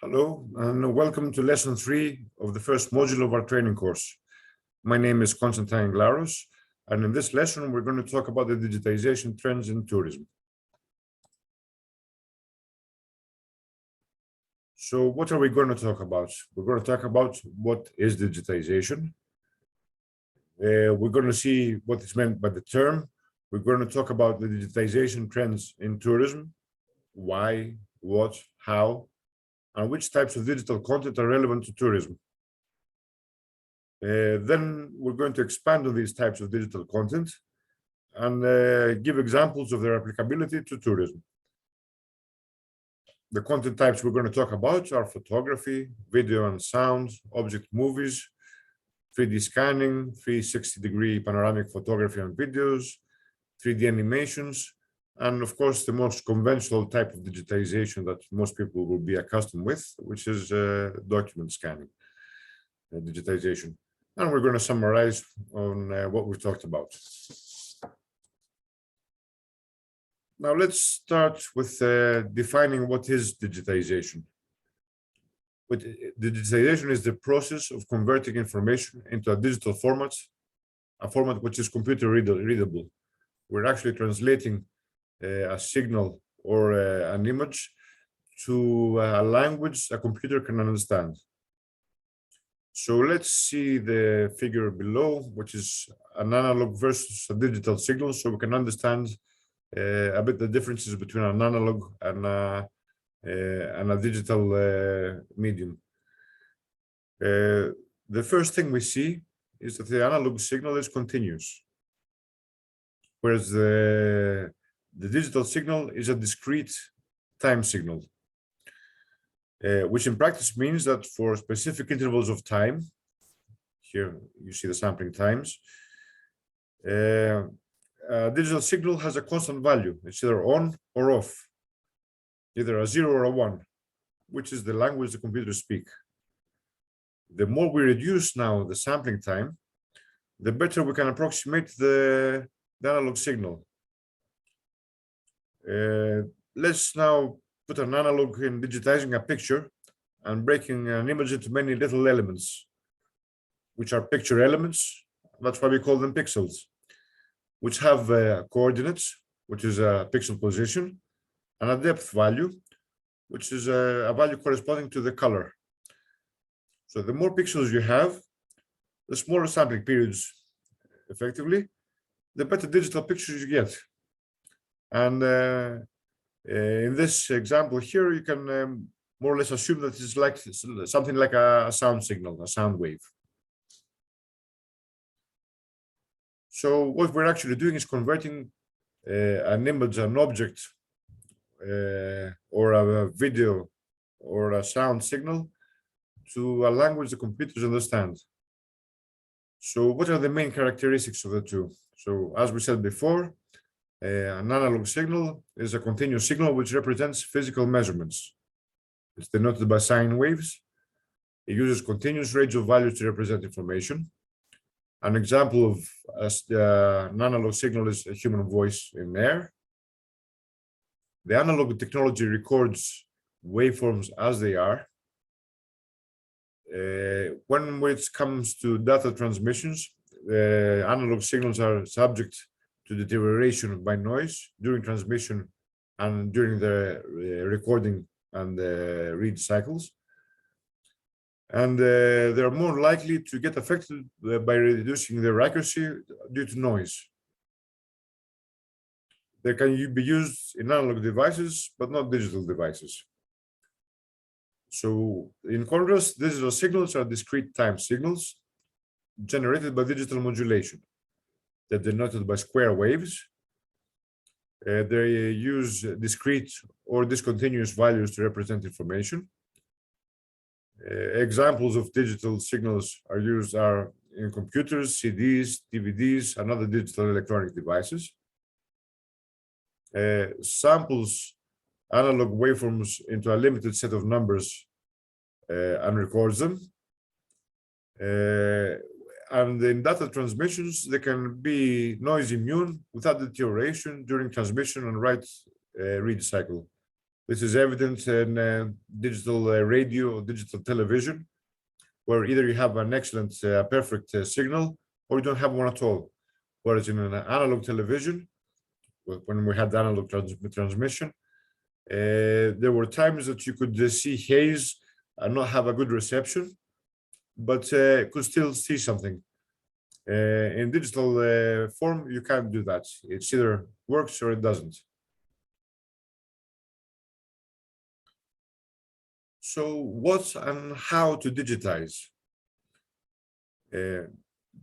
Hello, and welcome to Lesson 3 of the first module of our training course. My name is Konstantin Glaros, and in this lesson, we're going to talk about the digitization trends in tourism. So what are we going to talk about? We're going to talk about what is digitization. We're going to see what is meant by the term. We're going to talk about the digitization trends in tourism, why, what, how, and which types of digital content are relevant to tourism. Then we're going to expand on these types of digital content and give examples of their applicability to tourism. The content types we're going to talk about are photography, video and sound, object movies, 3D scanning, 360-degree panoramic photography and videos, 3D animations, and of course, the most conventional type of digitization that most people will be accustomed with, which is document scanning, digitization. And we're going to summarize on what we've talked about. Now, let's start with defining what is digitization. But digitization is the process of converting information into a digital format, a format which is computer readable. We're actually translating a signal or an image to a language a computer can understand. So let's see the figure below, which is an analog versus a digital signal, so we can understand a bit the differences between an analog and a digital medium. The first thing we see is that the analog signal is continuous, whereas the digital signal is a discrete time signal, which in practice means that for specific intervals of time, here you see the sampling times, a digital signal has a constant value. It's either on or off, either a 0 or a 1, which is the language the computers speak. The more we reduce now the sampling time, the better we can approximate the analog signal. Let's now put an analog in digitizing a picture and breaking an image into many little elements, which are picture elements. That's why we call them pixels, which have coordinates, which is a pixel position, and a depth value, which is a value corresponding to the color. So the more pixels you have, the smaller sampling periods, effectively, the better digital pictures you get. And in this example here, you can more or less assume that it's like something like a sound signal, a sound wave. So what we're actually doing is converting an image, an object, or a video, or a sound signal to a language the computers understand. So what are the main characteristics of the two? So as we said before, an analog signal is a continuous signal which represents physical measurements. It's denoted by sine waves. It uses continuous range of values to represent information. An example of an analog signal is a human voice in air. The analog technology records waveforms as they are. When it comes to data transmissions, analog signals are subject to deterioration by noise during transmission and during the recording and the read cycles. And they're more likely to get affected by reducing their accuracy due to noise. They can be used in analog devices, but not digital devices. So in contrast, digital signals are discrete time signals generated by digital modulation. They're denoted by square waves. They use discrete or discontinuous values to represent information. Examples of digital signals are in computers, CDs, DVDs, and other digital electronic devices. Samples analog waveforms into a limited set of numbers and records them. And in data transmissions, they can be noise immune without deterioration during transmission and read cycle. This is evident in digital radio or digital television, where either you have an excellent, perfect signal, or you don't have one at all. Whereas in an analog television, when we had analog transmission, there were times that you could see haze and not have a good reception, but could still see something. In digital form, you can't do that. It either works or it doesn't. So what and how to digitize?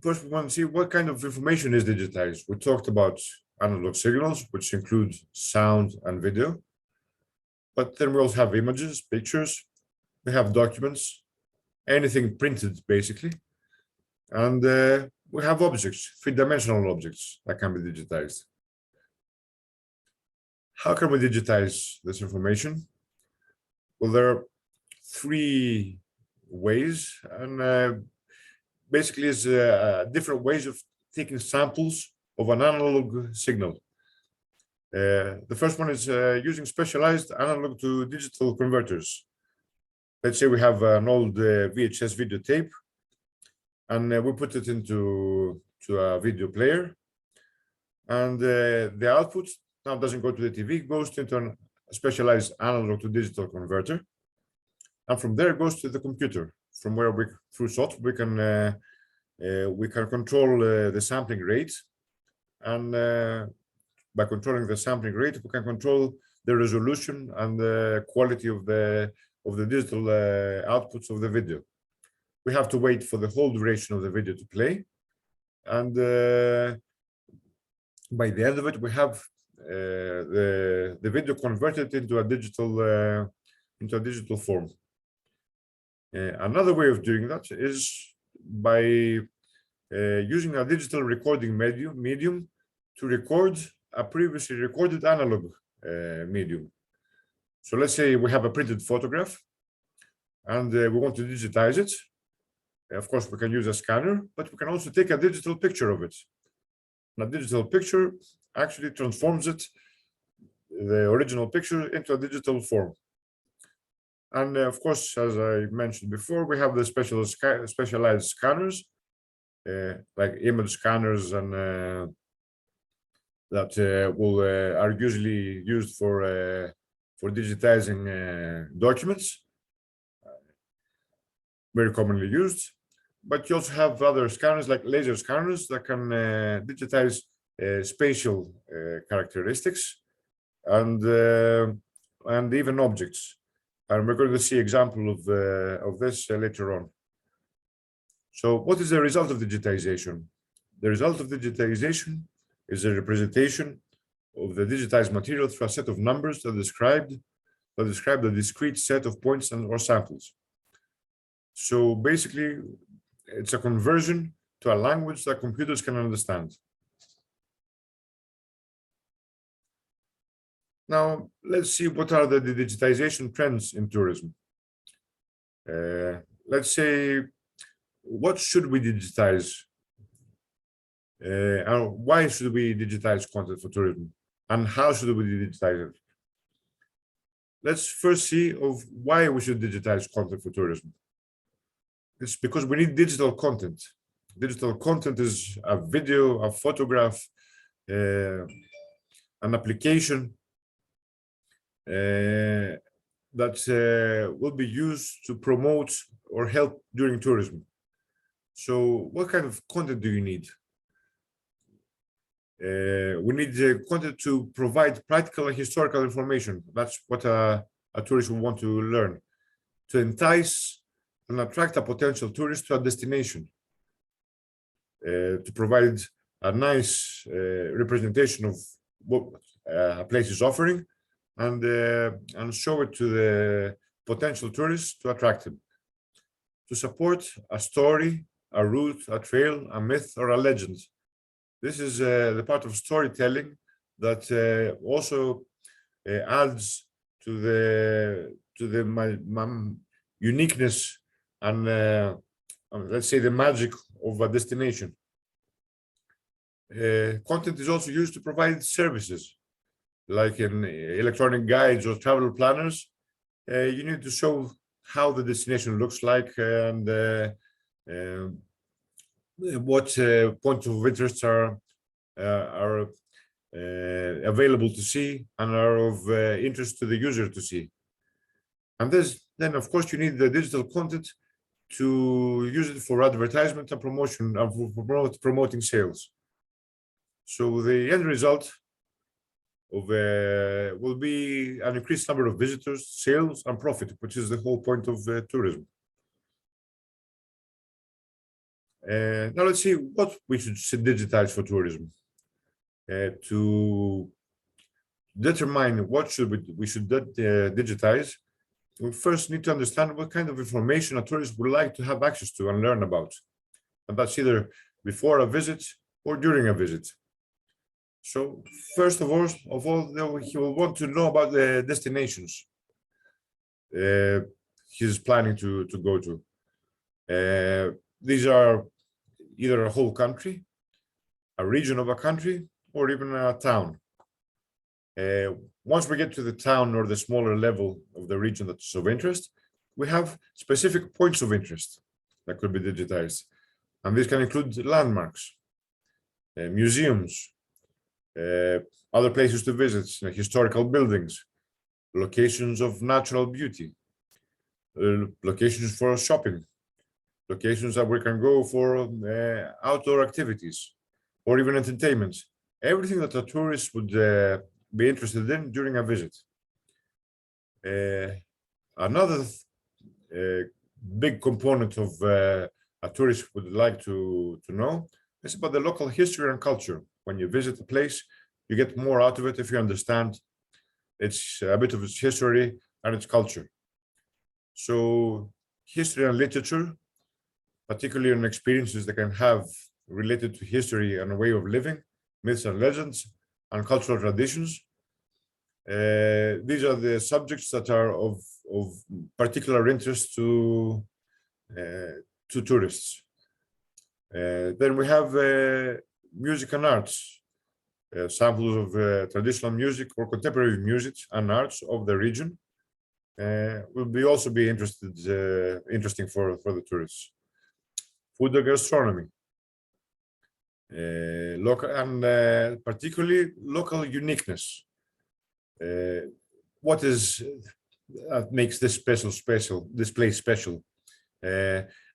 First, we want to see what kind of information is digitized. We talked about analog signals, which include sound and video. But then we also have images, pictures. We have documents, anything printed, basically. And we have objects, three-dimensional objects that can be digitized. How can we digitize this information? Well, there are three ways, and basically it's different ways of taking samples of an analog signal. The first one is using specialized analog to digital converters. Let's say we have an old VHS videotape, and we put it into a video player, and the output now doesn't go to the TV, goes into a specialized analog to digital converter, and from there it goes to the computer, from where we, through software, we can control the sampling rate, and by controlling the sampling rate, we can control the resolution and the quality of the digital outputs of the video. We have to wait for the whole duration of the video to play, and by the end of it, we have the video converted into a digital form. Another way of doing that is by using a digital recording medium to record a previously recorded analog medium. So let's say we have a printed photograph and we want to digitize it. Of course, we can use a scanner, but we can also take a digital picture of it. And a digital picture actually transforms the original picture, into a digital form. And of course, as I mentioned before, we have the specialized scanners, like image scanners, and that are usually used for digitizing documents, very commonly used. But you also have other scanners, like laser scanners, that can digitize spatial characteristics and even objects. And we're going to see example of this later on. So what is the result of digitization? The result of digitization is a representation of the digitized material through a set of numbers that describe the discrete set of points or samples. So basically, it's a conversion to a language that computers can understand. Now, let's see what are the digitization trends in tourism. Let's say, what should we digitize? And why should we digitize content for tourism? And how should we digitize it? Let's first see of why we should digitize content for tourism. It's because we need digital content. Digital content is a video, a photograph, an application that will be used to promote or help during tourism. So what kind of content do you need? We need content to provide practical and historical information. That's what a tourist will want to learn, to entice and attract a potential tourist to a destination, to provide a nice representation of what a place is offering, and show it to the potential tourists to attract him, to support a story, a route, a trail, a myth, or a legend. This is the part of storytelling that also adds to the uniqueness and let's say the magic of a destination. Content is also used to provide services. like in electronic guides or travel planners, you need to show how the destination looks like and uh, what points of interest are available to see and are of interest to the user to see. And then, of course, you need the digital content to use it for advertisement and promotion and for promoting sales. So the end result of will be an increased number of visitors, sales, and profit, which is the whole point of tourism. Now let's see what we should digitize for tourism. To determine what we should digitize, we first need to understand what kind of information a tourist would like to have access to and learn about. And that's either before a visit or during a visit. So first of all, he will want to know about the destinations he's planning to go to. These are either a whole country, a region of a country, or even a town. Once we get to the town or the smaller level of the region that's of interest, we have specific points of interest that could be digitized. And this can include landmarks, museums, other places to visit, like historical buildings, locations of natural beauty, locations for shopping, locations that we can go for outdoor activities, or even entertainment. Everything that a tourist would be interested in during a visit. Another big component of a tourist would like to know is about the local history and culture. When you visit a place, you get more out of it if you understand a bit of its history and its culture. So history and literature, particularly on experiences that can have related to history and a way of living, myths and legends, and cultural traditions. These are the subjects that are of particular interest to tourists. Then we have music and arts, samples of traditional music or contemporary music and arts of the region will also be interesting for the tourists. Food and gastronomy, local and particularly local uniqueness. What makes this this place special?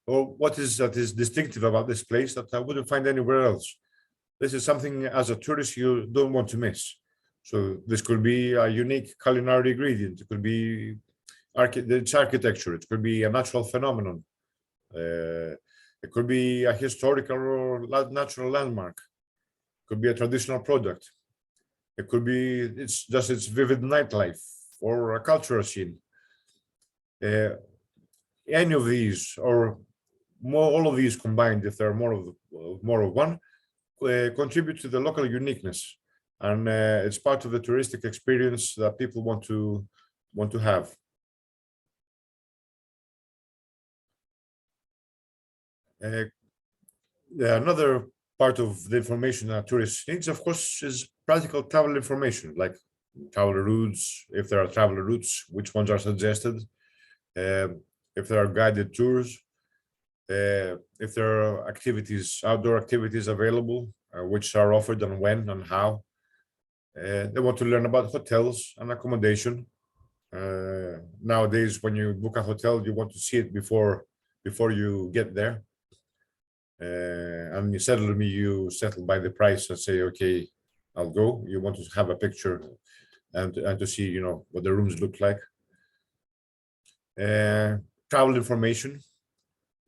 Or what is distinctive about this place that I wouldn't find anywhere else? This is something as a tourist you don't want to miss. So this could be a unique culinary ingredient. It could be its architecture. It could be a natural phenomenon. It could be a historical or natural landmark. It could be a traditional product. It could be its vivid nightlife or a cultural scene. Any of these or all of these combined, if there are more of one, contribute to the local uniqueness, and it's part of the touristic experience that people want to have. Another part of the information that tourists needs, of course, is practical travel information, like travel routes, if there are travel routes, which ones are suggested, if there are guided tours, if there are outdoor activities available, which are offered and when and how. They want to learn about hotels and accommodation. Nowadays, when you book a hotel, you want to see it before you get there. And you settle by the price and say, okay, I'll go. You want to have a picture and to see, what the rooms look like. Travel information,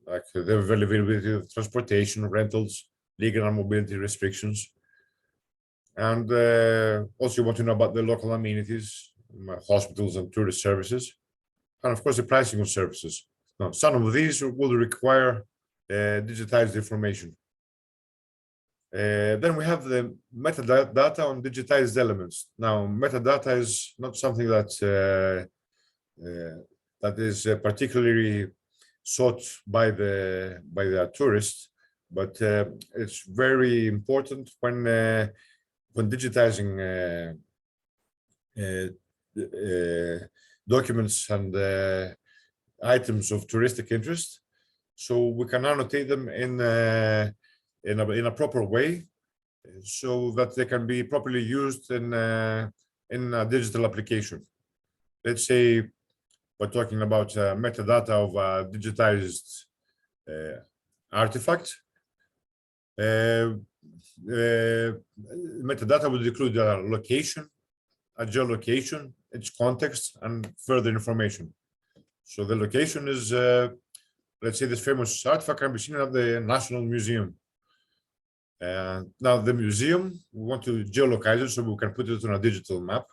like the availability of transportation, rentals, legal and mobility restrictions. And also you want to know about the local amenities, hospitals and tourist services. And of course, the pricing of services. Now, some of these will require digitized information. Then we have the metadata on digitized elements. Now, metadata is not something that is particularly sought by the tourist, but it's very important when digitizing documents and items of touristic interest. So we can annotate them in a proper way, so that they can be properly used in a digital application. Let's say we're talking about metadata of a digitized artifact. Metadata would include a location, a geolocation, its context, and further information. So the location is, let's say, this famous artifact can be seen at the National Museum. Now the museum, we want to geolocate it so we can put it on a digital map.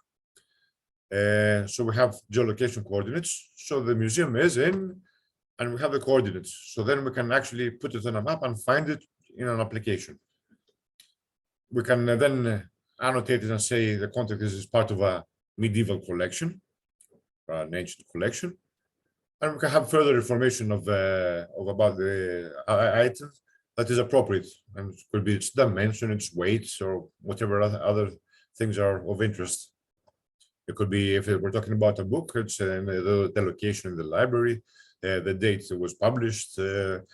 So we have geolocation coordinates. So the museum is in, and we have the coordinates. So then we can actually put it on a map and find it in an application. We can then annotate it and say the content is part of a medieval collection, or an ancient collection. And we can have further information of about the item that is appropriate, and it could be its dimension, its weight, or whatever other things are of interest. It could be, if we're talking about a book, it's the location in the library, the date it was published, the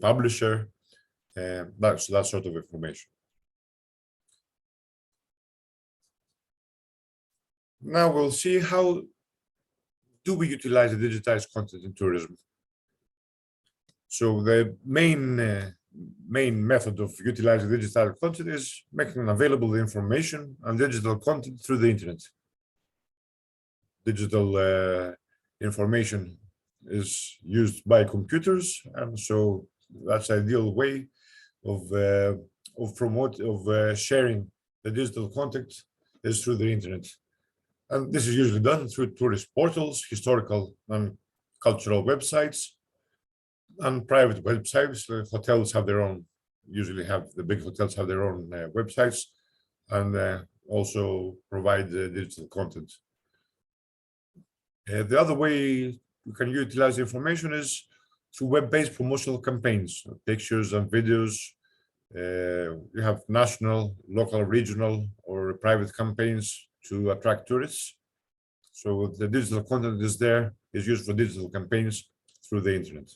publisher, that sort of information. Now we'll see how do we utilize the digitized content in tourism. So the main method of utilizing digital content is making available the information and digital content through the internet. Digital information is used by computers, and so that's an ideal way of sharing the digital content is through the internet. And this is usually done through tourist portals, historical and cultural websites, and private websites. The hotels have their own, the big hotels have their own websites, and also provide digital content. The other way you can utilize information is through web-based promotional campaigns, pictures and videos. You have national, local, regional, or private campaigns to attract tourists. So the digital content is used for digital campaigns through the internet.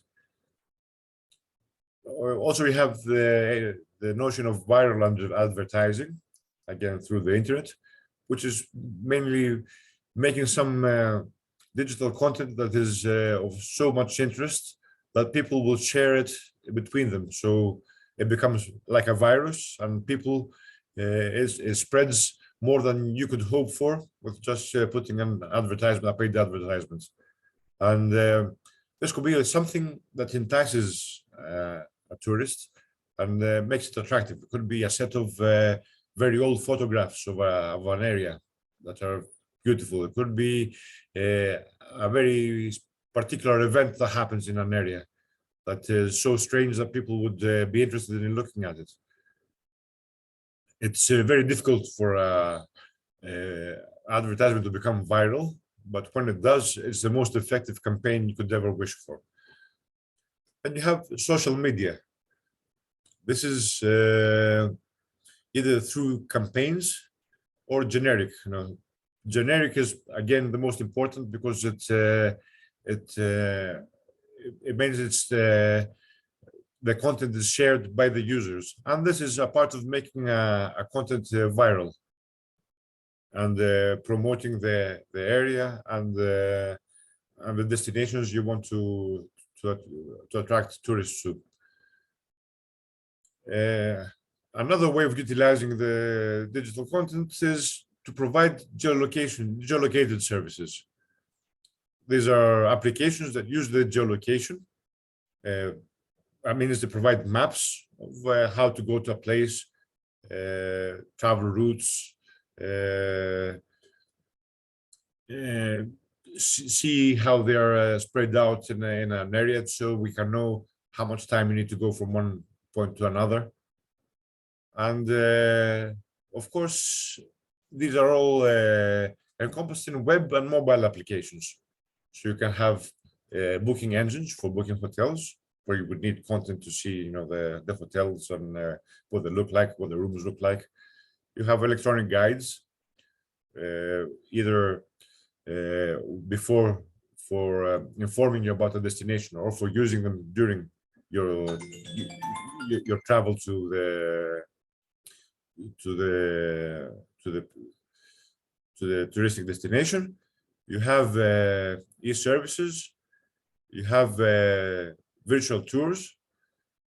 Also, we have the notion of viral advertising, again through the internet, which is mainly making some digital content that is of so much interest that people will share it between them. So it becomes like a virus, and people it spreads more than you could hope for with just putting an advertisement, a paid advertisement. And this could be something that entices a tourist and makes it attractive. It could be a set of very old photographs of an area that are beautiful. It could be a very particular event that happens in an area that is so strange that people would be interested in looking at it. It's very difficult for advertisement to become viral, but when it does, it's the most effective campaign you could ever wish for. And you have social media. This is either through campaigns or generic. Generic is again the most important because it means it's the content is shared by the users, and this is a part of making a content viral and promoting the area and the destinations you want to attract tourists to. Another way of utilizing the digital content is to provide geolocated services. These are applications that use the geolocation. Is to provide maps of how to go to a place, travel routes, see how they are spread out in an area, so we can know how much time you need to go from one point to another. And of course, these are all encompassed in web and mobile applications. So you can have booking engines for booking hotels, where you would need content to see, the hotels and what they look like, what the rooms look like. You have electronic guides. either before for informing you about the destination or for using them during your your travel to the to the to the touristic destination. You have e-services, you have virtual tours,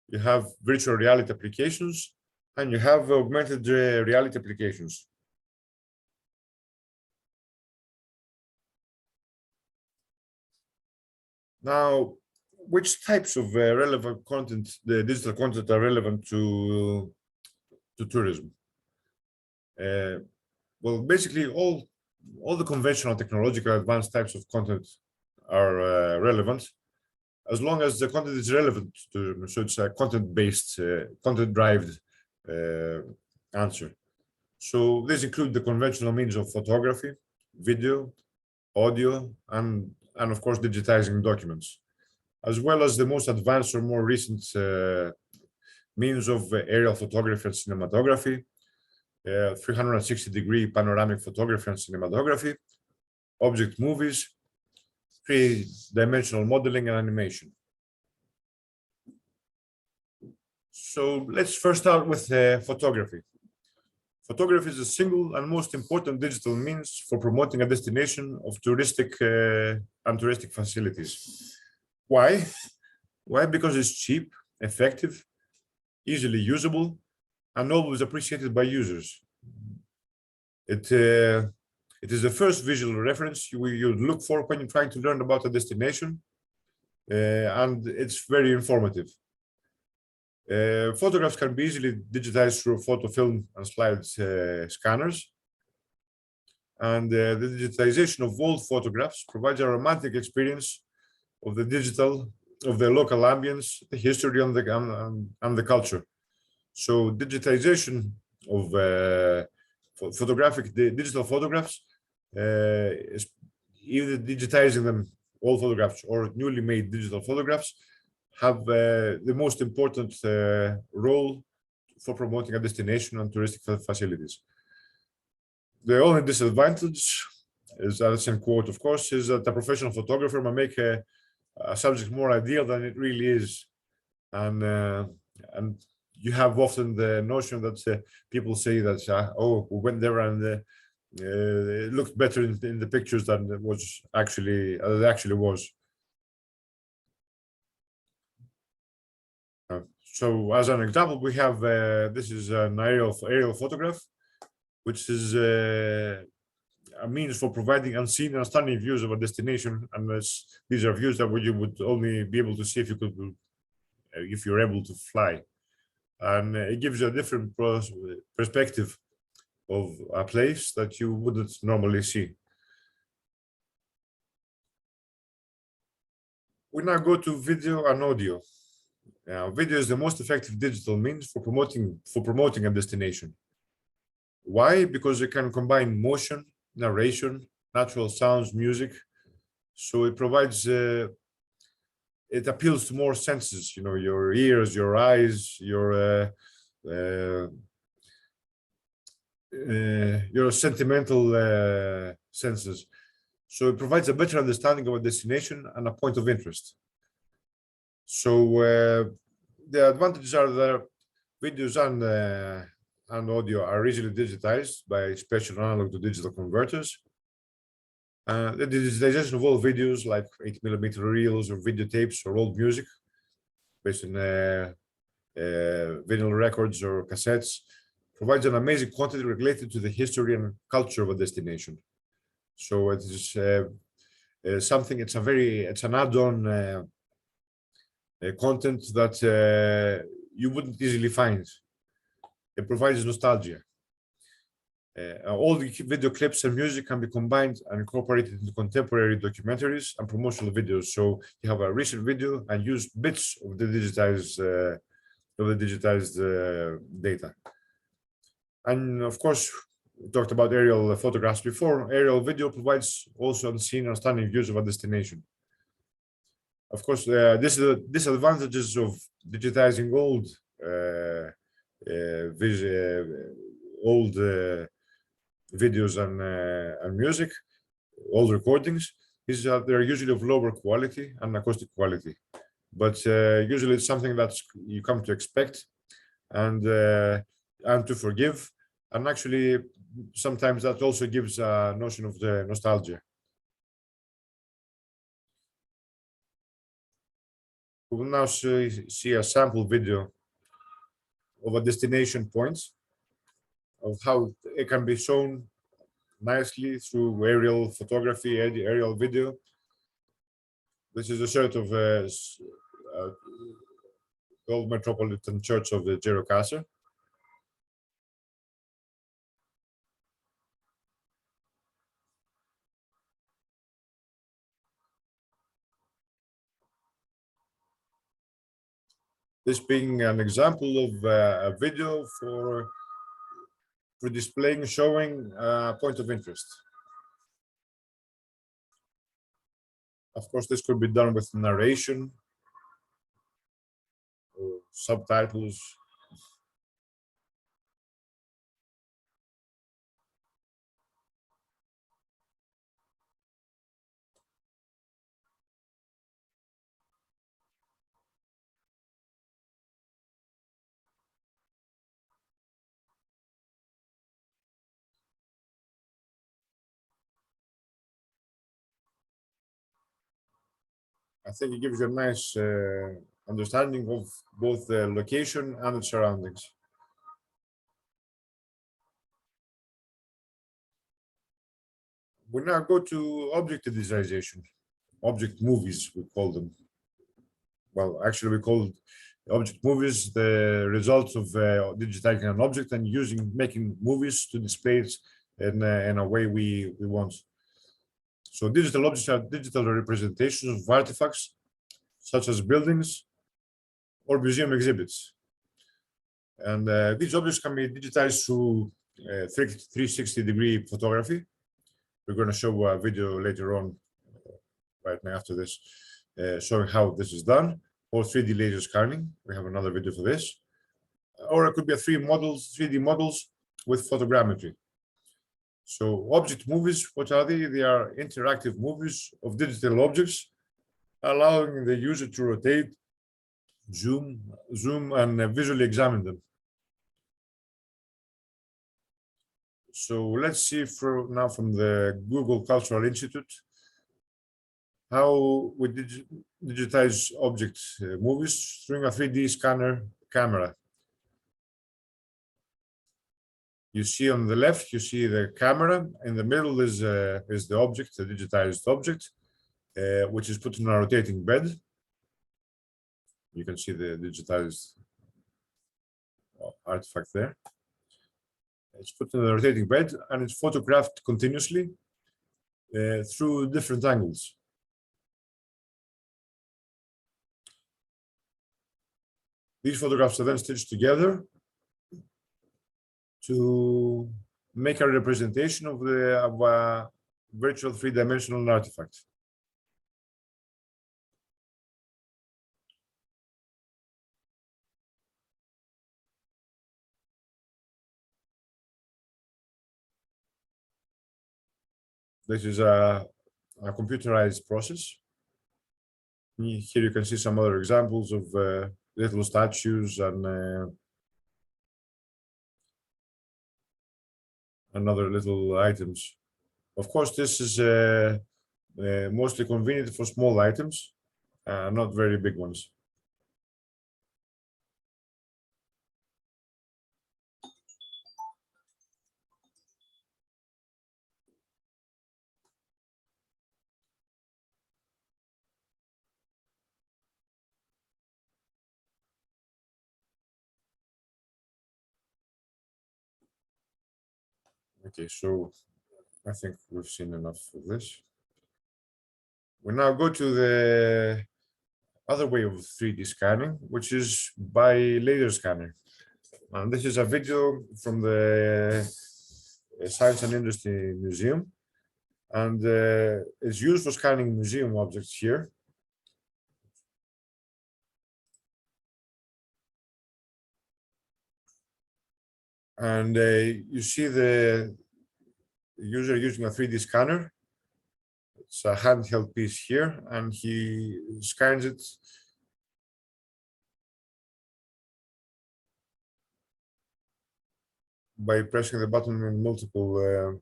you have virtual reality applications, and you have augmented reality applications. Now, which types of relevant content, the digital content, are relevant to tourism? Well, basically, all the conventional technological advanced types of content are relevant, as long as the content is relevant to, so it's a content-based, content-derived answer. So these include the conventional means of photography, video, audio, and of course digitizing documents, as well as the most advanced or more recent means of aerial photography and cinematography, 360-degree panoramic photography and cinematography, object movies, three-dimensional modeling and animation. So let's first start with photography. Photography is the single and most important digital means for promoting a destination of touristic and touristic facilities. Why? Why? Because it's cheap, effective, easily usable, and always appreciated by users. It is the first visual reference you look for when you're trying to learn about a destination, and it's very informative. Photographs can be easily digitized through photo film and slide scanners. And the digitization of old photographs provides a romantic experience of the local ambience, the history, and the culture. So digitization of digital photographs, either digitizing them, all photographs, or newly made digital photographs, have the most important role for promoting a destination and touristic facilities. The only disadvantage is, that's in quote, of course, is that a professional photographer may make a subject more ideal than it really is, and you have often the notion that people say that oh, we went there and it looked better in the pictures than it was actually was. So as an example, we have this is an aerial photograph, which is a means for providing unseen and stunning views of a destination, unless these are views that you would only be able to see if you're able to fly. And it gives you a different perspective of a place that you wouldn't normally see. We now go to video and audio. Video is the most effective digital means for promoting a destination. Why? Because it can combine motion, narration, natural sounds, music. So it provides, it appeals to more senses, you know, your ears, your eyes, your sentimental senses. So it provides a better understanding of a destination and a point of interest. So the advantages are that videos and audio are easily digitized by special analog to digital converters. The digitization of all videos, like 8mm reels or videotapes or old music based on vinyl records or cassettes, provides an amazing content related to the history and culture of a destination. So it is something, it's an add-on content that you wouldn't easily find. It provides nostalgia. All the video clips and music can be combined and incorporated into contemporary documentaries and promotional videos. So you have a recent video and use bits of the digitized data. And of course, we talked about aerial photographs before. Aerial video provides also unseen and stunning views of a destination. Of course, this is the disadvantages of digitizing old videos and music, all recordings, is that they're usually of lower quality and acoustic quality. But usually it's something that you come to expect and to forgive. And actually, sometimes that also gives a notion of the nostalgia. We will now see a sample video of a destination point, of how it can be shown nicely through aerial photography, aerial video. This is a sort of old metropolitan church of the Girocasa. This being an example of a video for displaying, showing a point of interest. Of course, this could be done with narration or subtitles. I think it gives you a nice understanding of both the location and its surroundings. We now go to object digitization, object movies, we call them. Well, actually, we call object movies the result of digitizing an object and making movies to display it in a way we want. So digital objects are digital representations of artifacts, such as buildings or museum exhibits. And these objects can be digitized through 360-degree photography. We're going to show a video later on, right now after this, showing how this is done, or 3D laser scanning. We have another video for this. Or it could be a 3D models with photogrammetry. So object movies, what are they? They are interactive movies of digital objects, allowing the user to rotate, zoom, and visually examine them. So let's see now from the Google Cultural Institute how we digitize object movies through a 3D scanner camera. You see on the left, you see the camera. In the middle is the object, the digitized object, which is put in a rotating bed. You can see the digitized artifact there. It's put in a rotating bed and it's photographed continuously through different angles. These photographs are then stitched together to make a representation of a virtual three-dimensional artifact. This is a computerized process. Here you can see some other examples of little statues and other little items. Of course, this is mostly convenient for small items, not very big ones. Okay, so I think we've seen enough of this. We now go to the other way of 3D scanning, which is by laser scanner. And this is a video from the Science and Industry Museum, and it's used for scanning museum objects here. And you see user using a 3D scanner. It's a handheld piece here, and he scans it by pressing the button in multiple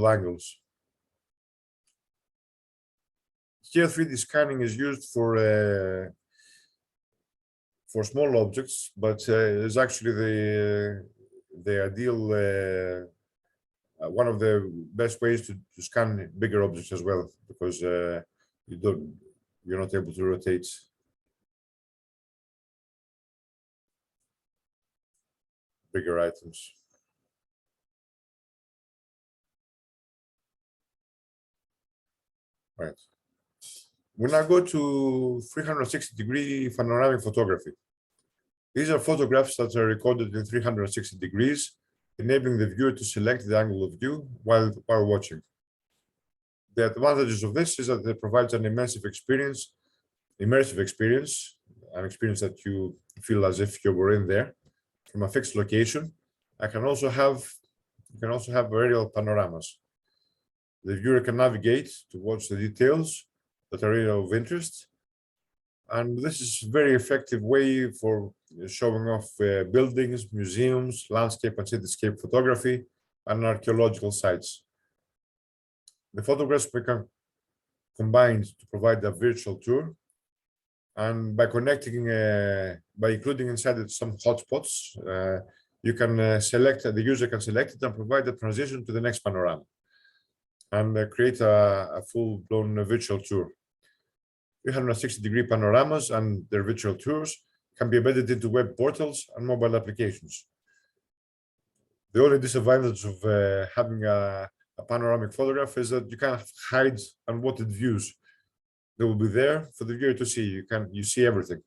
angles. Here, 3D scanning is used for small objects, but is actually the ideal one of the best ways to scan bigger objects as well, because you're not able to rotate. Bigger items. Right. We now go to 360-degree panoramic photography. These are photographs that are recorded in 360 degrees, enabling the viewer to select the angle of view while watching. The advantages of this is that it provides an immersive experience, an experience that you feel as if you were in there from a fixed location. You can also have aerial panoramas. The viewer can navigate to watch the details that are of interest. And this is a very effective way for showing off buildings, museums, landscape and cityscape photography, and archaeological sites. The photographs become combined to provide a virtual tour. And by including inside it some hotspots, you can the user can select it and provide the transition to the next panorama and create a full-blown virtual tour. 360-degree panoramas and their virtual tours can be embedded into web portals and mobile applications. The only disadvantage of having a panoramic photograph is that you can't hide unwanted views. They will be there for the viewer to see. You see everything.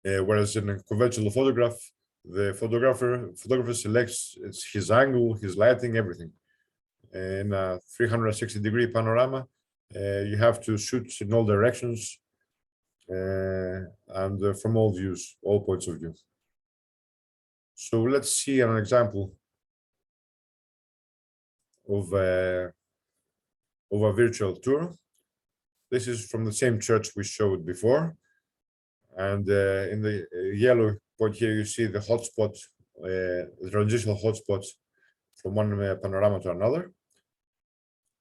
Whereas in a conventional photograph, the photographer selects his angle, his lighting, everything. In a 360-degree panorama, you have to shoot in all directions and from all views, all points of view. So let's see an example of a virtual tour. This is from the same church we showed before. And in the yellow point here, you see the hotspot, the transitional hotspots from one panorama to another.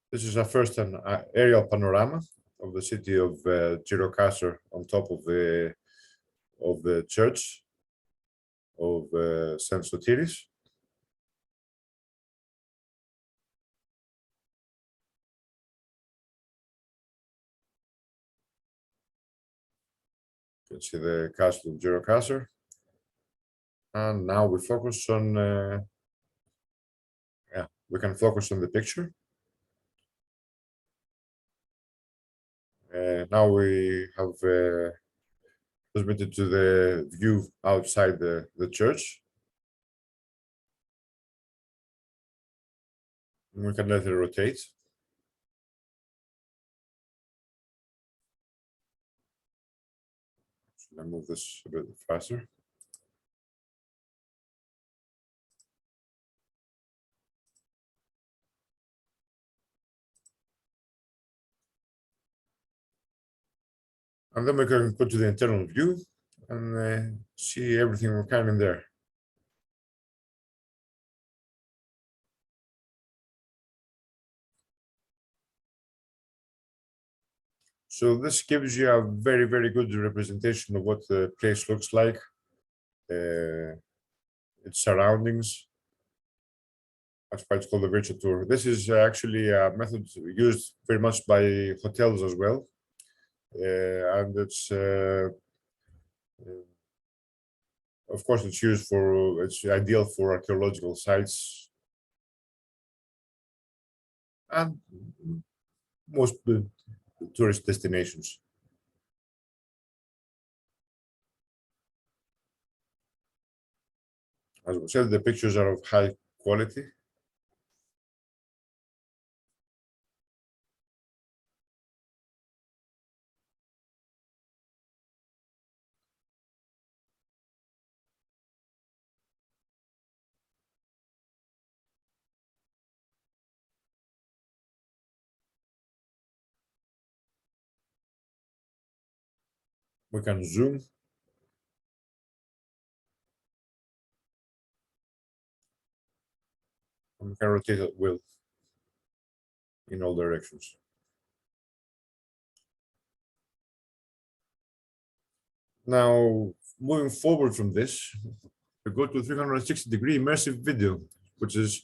This is first an aerial panorama of the city of Girocastre on top of the church of Saint Sotiris. You can see the castle of Girocastre. And now we focus on, we can focus on the picture. Now we have transmitted to the view outside the church. And we can let it rotate. Should I move this a bit faster? And then we can go to the internal view and see everything we can in there. So this gives you a very, very good representation of what the place looks like, its surroundings. That's why it's called a virtual tour. This is actually a method used very much by hotels as well. And it's, of course, it's ideal for archaeological sites and most tourist destinations. As we said, the pictures are of high quality. We can zoom. And we can rotate at will in all directions. Now, moving forward from this, we go to 360-degree immersive video, which is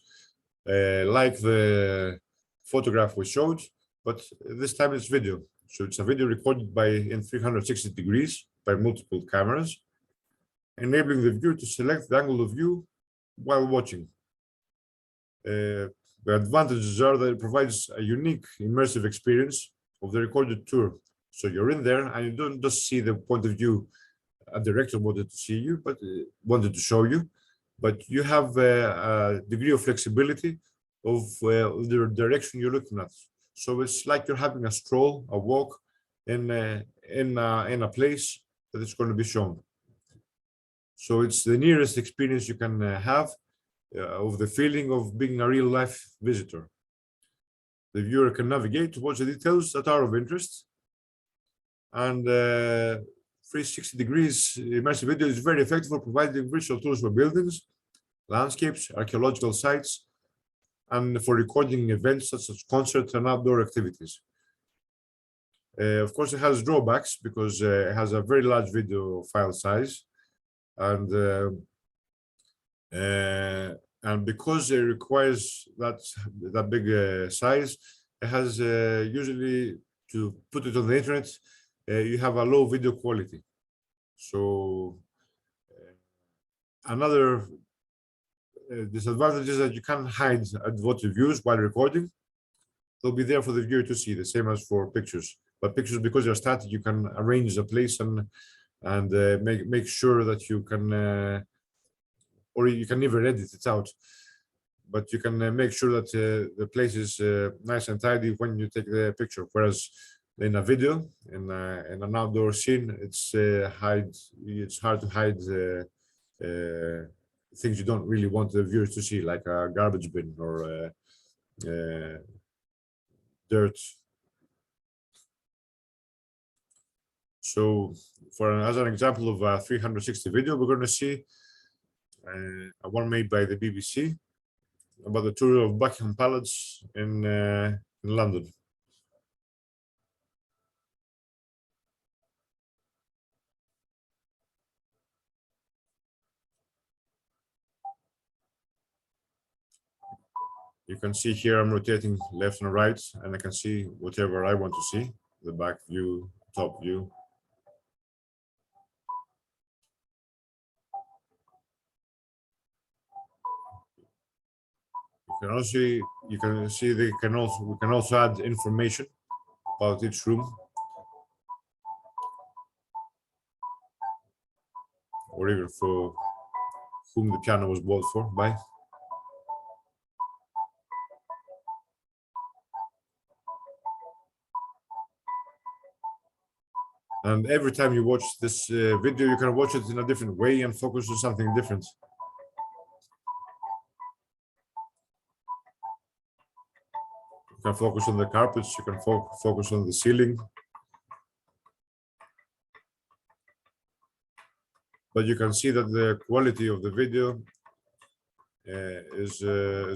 like the photograph we showed, but this time it's video. So it's a video recorded in 360 degrees by multiple cameras, enabling the viewer to select the angle of view while watching. The advantages are that it provides a unique immersive experience of the recorded tour. So you're in there and you don't just see the point of view a director wanted to see you, but wanted to show you, but you have a degree of flexibility of the direction you're looking at. So it's like you're having a stroll, a walk in a place that is going to be shown. So it's the nearest experience you can have of the feeling of being a real life visitor. The viewer can navigate towards the details that are of interest, and 360 degrees immersive video is very effective for providing virtual tours for buildings, landscapes, archaeological sites, and for recording events such as concerts and outdoor activities. Of course, it has drawbacks because it has a very large video file size, and because it requires that big size, it has usually, to put it on the internet, you have a low video quality. So another disadvantage is that you can't hide advertised views while recording. They'll be there for the viewer to see, the same as for pictures. But pictures, because they're static, you can arrange the place and make sure that you can, or you can never edit it out, but you can make sure that the place is nice and tidy when you take the picture. Whereas in a video, in an outdoor scene, it's hard to hide things you don't really want the viewers to see, like a garbage bin or dirt. So, as an example of a 360 video, we're going to see one made by the BBC about the tour of Buckingham Palace in London. You can see here I'm rotating left and right, and I can see whatever I want to see, the back view, top view. We can also add information about each room, or even for whom the piano was bought by. And every time you watch this video, you can watch it in a different way and focus on something different. You can focus on the carpets, you can focus on the ceiling. But you can see that the quality of the video is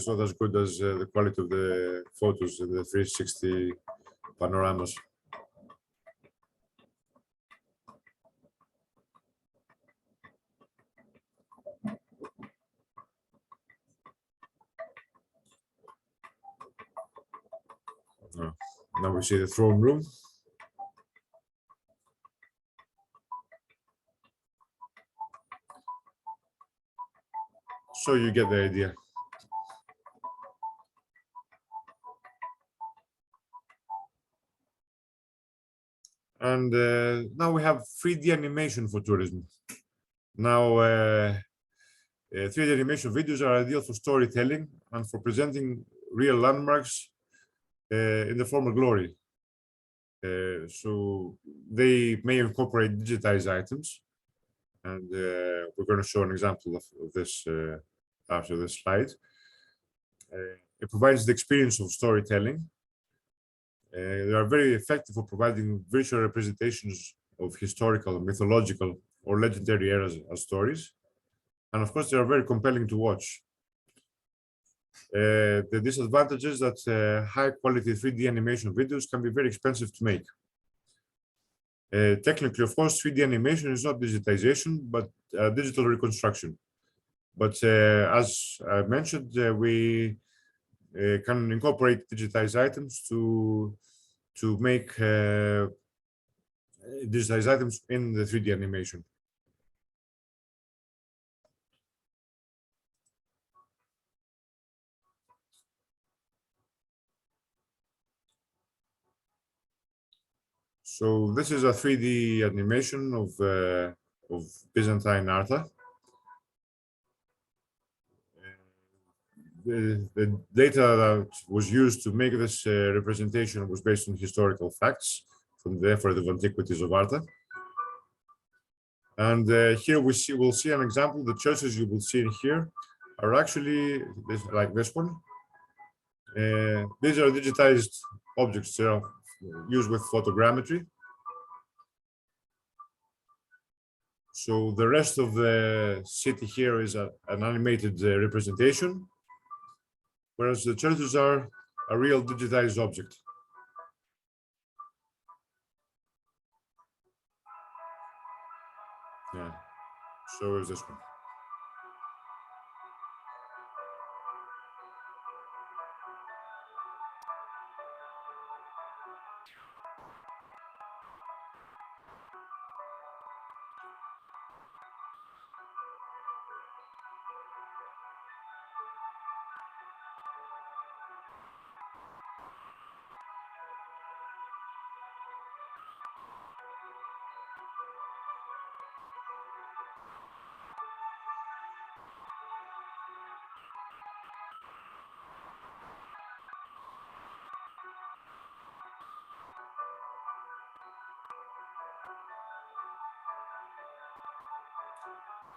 not as good as the quality of the photos in the 360 panoramas. Now we see the throne room. So you get the idea. And now we have 3D animation for tourism. Now, 3D animation videos are ideal for storytelling and for presenting real landmarks in the former glory. So they may incorporate digitized items, and we're going to show an example of this after this slide. It provides the experience of storytelling. They are very effective for providing visual representations of historical, mythological, or legendary eras as stories. And of course, they are very compelling to watch. The disadvantage is that high quality 3D animation videos can be very expensive to make. Technically, of course, 3D animation is not digitization, but digital reconstruction. But as I mentioned, we can incorporate digitized items to make digitized items in the 3D animation. So this is a 3D animation of Byzantine art. The data that was used to make this representation was based on historical facts from the effort of antiquities of art. And here we'll see an example. The churches you will see in here are actually like this one. These are digitized objects used with photogrammetry. So the rest of the city here is an animated representation, whereas the churches are a real digitized object. Yeah, so is this one.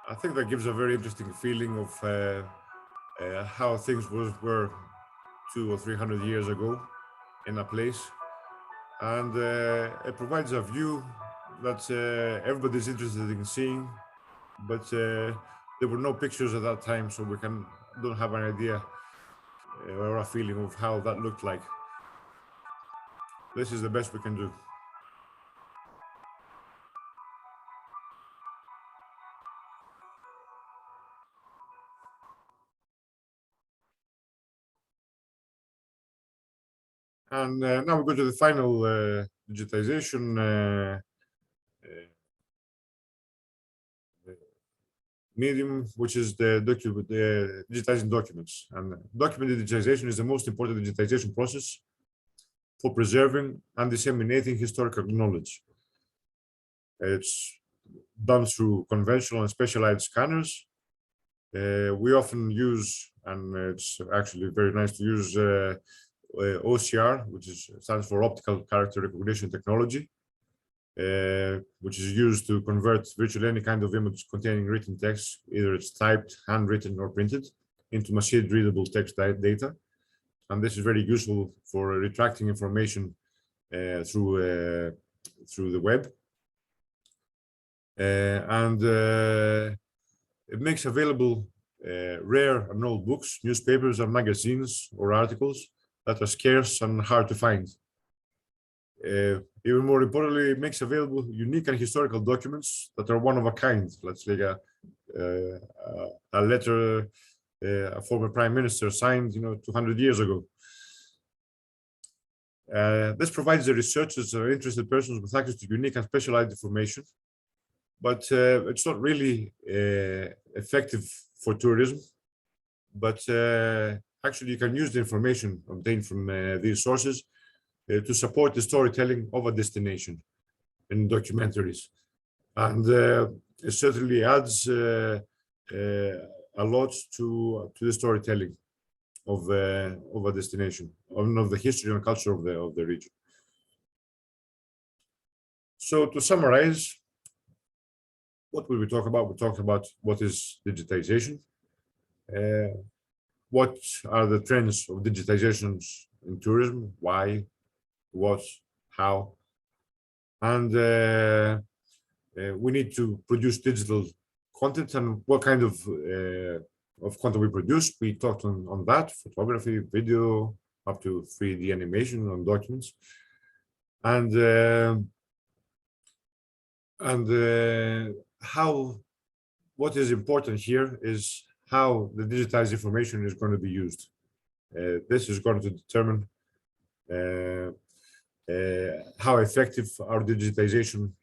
I think that gives a very interesting feeling of how things were 200 or 300 years ago in a place, and it provides a view that everybody's interested in seeing, but there were no pictures at that time, so we don't have an idea or a feeling of how that looked like. This is the best we can do. And now we go to the final digitization medium, which is the digitizing documents. And document digitization is the most important digitization process for preserving and disseminating historical knowledge. It's done through conventional and specialized scanners. We often use, and it's actually very nice to use OCR, which stands for Optical Character Recognition Technology, which is used to convert virtually any kind of image containing written text, either it's typed, handwritten, or printed, into machine-readable text data. And this is very useful for retracting information through the web. And it makes available rare and old books, newspapers, and magazines or articles that are scarce and hard to find. Even more importantly, it makes available unique and historical documents that are one of a kind. Let's say a letter a former prime minister signed, 200 years ago. This provides the researchers or interested persons with access to unique and specialized information, but it's not really effective for tourism. But actually, you can use the information obtained from these sources to support the storytelling of a destination in documentaries. And it certainly adds a lot to the storytelling of a destination, of the history and culture of the region. So to summarize, what will we talk about? We talked about what is digitization, what are the trends of digitizations in tourism, why, what, how, and we need to produce digital content, and what kind of content we produce. We talked on that: photography, video, up to 3D animation on documents, and how. What is important here is how the digitized information is going to be used. This is going to determine how effective our digitization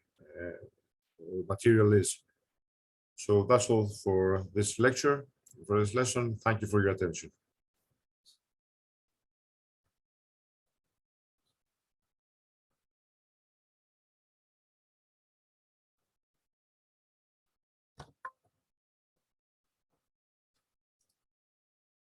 material is. So that's all for this lecture, for this lesson. Thank you for your attention.